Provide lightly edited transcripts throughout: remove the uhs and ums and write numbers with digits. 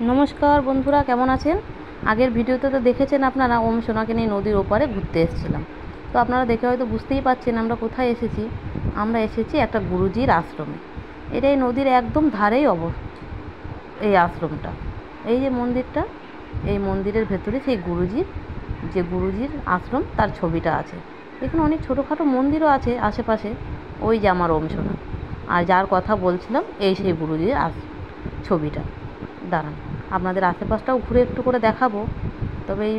নমস্কার বন্ধুরা, কেমন আছেন? আগের ভিডিওতে তো দেখেছেন আপনারা ওম সোনাকে নিয়ে নদীর ওপারে ঘুরতে এসেছিলাম। তো আপনারা দেখে হয়তো বুঝতেই পারছেন আমরা কোথায় এসেছি। আমরা এসেছি একটা গুরুজির আশ্রমে। এটা এই নদীর একদম ধারেই এই আশ্রমটা। এই যে মন্দিরটা, এই মন্দিরের ভেতরে সেই গুরুজির আশ্রম তার ছবিটা আছে। এখানে অনেক ছোটোখাটো মন্দিরও আছে আশেপাশে। ওই যে আমার ওম সোনা, আর যার কথা বলছিলাম এই সেই গুরুজির ছবিটা। দাঁড়ান, আপনাদের আশেপাশটাও ঘুরে একটু করে দেখাবো। তবে এই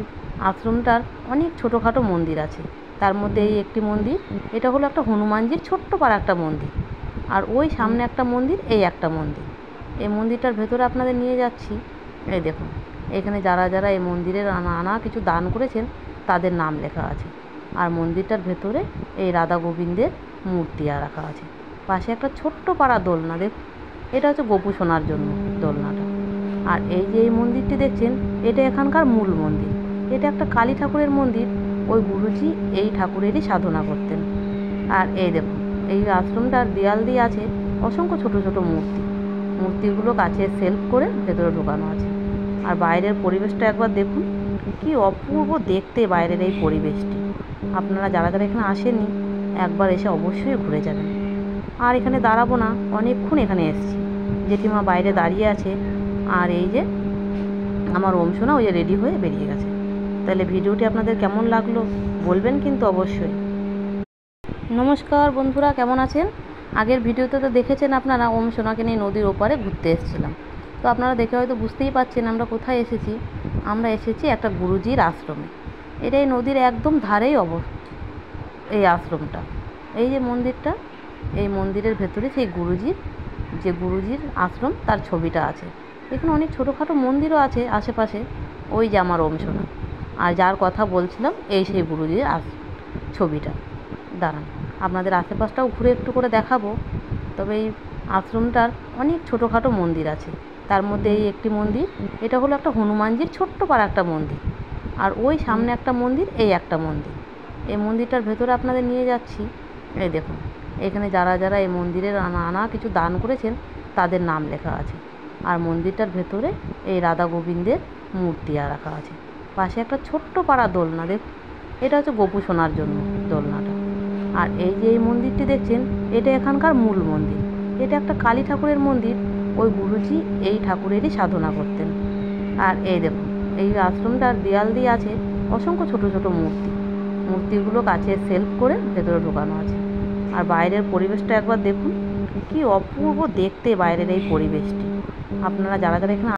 আশ্রমটার অনেক ছোটোখাটো মন্দির আছে। তার মধ্যে এই একটি মন্দির, এটা হলো একটা হনুমানজির ছোট্ট পাড়া একটা মন্দির। আর ওই সামনে একটা মন্দির, এই একটা মন্দির। এই মন্দিরটার ভেতরে আপনাদের নিয়ে যাচ্ছি। এই দেখুন, এখানে যারা যারা এই মন্দিরের নানা কিছু দান করেছেন তাদের নাম লেখা আছে। আর মন্দিরটার ভেতরে এই রাধা গোবিন্দের মূর্তি রাখা আছে। পাশে একটা ছোট্ট পাড়া দোলনা, দেখুন, এটা হচ্ছে গোপু সোনার জন্য দোলনাটা। আর এই যে এই মন্দিরটি দেখছেন, এটা এখানকার মূল মন্দির। এটা একটা কালী ঠাকুরের মন্দির। ওই গুরুজি এই ঠাকুরেরই সাধনা করতেন। আর এই দেখুন, এই আশ্রমটার দেয়াল দিয়ে আছে অসংখ্য ছোট ছোট মূর্তিগুলো কাছে সেলফ করে ভেতরে ঢোকানো আছে। আর বাইরের পরিবেশটা একবার দেখুন, কি অপূর্ব দেখতে বাইরের এই পরিবেশটি। আপনারা যারা যারা এখানে আসেননি একবার এসে অবশ্যই ঘুরে যাবেন। আর এখানে দাঁড়াবো না, অনেকক্ষণ এখানে এসেছি। জেঠিমা বাইরে দাঁড়িয়ে আছে। আর এই যে আমার ওম সোনা ওই যে রেডি হয়ে বেরিয়ে গেছে। তাহলে ভিডিওটি আপনাদের কেমন লাগলো বলবেন কিন্তু অবশ্যই। নমস্কার বন্ধুরা, কেমন আছেন? আগের ভিডিওতে তো দেখেছেন আপনারা ওম সোনাকে নিয়ে নদীর ওপারে ঘুরতে এসেছিলাম। তো আপনারা দেখে হয়তো বুঝতেই পারছেন আমরা কোথায় এসেছি। আমরা এসেছি একটা গুরুজির আশ্রমে। এটা এই নদীর একদম ধারেই এই আশ্রমটা। এই যে মন্দিরটা, এই মন্দিরের ভেতরে সেই গুরুজির আশ্রম তার ছবিটা আছে। এখানে অনেক ছোটোখাটো মন্দিরও আছে আশেপাশে। ওই যে আমার ওম সোনা, আর যার কথা বলছিলাম এই সেই গুরুজির ছবিটা। দাঁড়ান, আপনাদের আশেপাশটাও ঘুরে একটু করে দেখাবো। তবে এই আশ্রমটার অনেক ছোটোখাটো মন্দির আছে। তার মধ্যে এই একটি মন্দির, এটা হলো একটা হনুমানজির ছোট্ট পাড়া একটা মন্দির। আর ওই সামনে একটা মন্দির, এই একটা মন্দির। এই মন্দিরটার ভেতরে আপনাদের নিয়ে যাচ্ছি। এই দেখুন, এখানে যারা যারা এই মন্দিরের নানা কিছু দান করেছেন তাদের নাম লেখা আছে। আর মন্দিরটার ভেতরে এই রাধা গোবিন্দের মূর্তি রাখা আছে। পাশে একটা ছোট্ট পাড়া দোলনা, দেখুন, এটা হচ্ছে গোপু সোনার জন্য দোলনাটা। আর এই যে এই মন্দিরটি দেখছেন, এটা এখানকার মূল মন্দির। এটা একটা কালী ঠাকুরের মন্দির। ওই গুরুজি এই ঠাকুরেরই সাধনা করতেন। আর এই দেখুন, এই আশ্রমটার দেয়াল দিয়ে আছে অসংখ্য ছোট ছোট মূর্তিগুলো কাছে সেলফ করে ভেতরে ঢোকানো আছে। আর বাইরের পরিবেশটা একবার দেখুন, কি অপূর্ব দেখতে বাইরের এই পরিবেশটি। আপনারা যারা যারা এখানে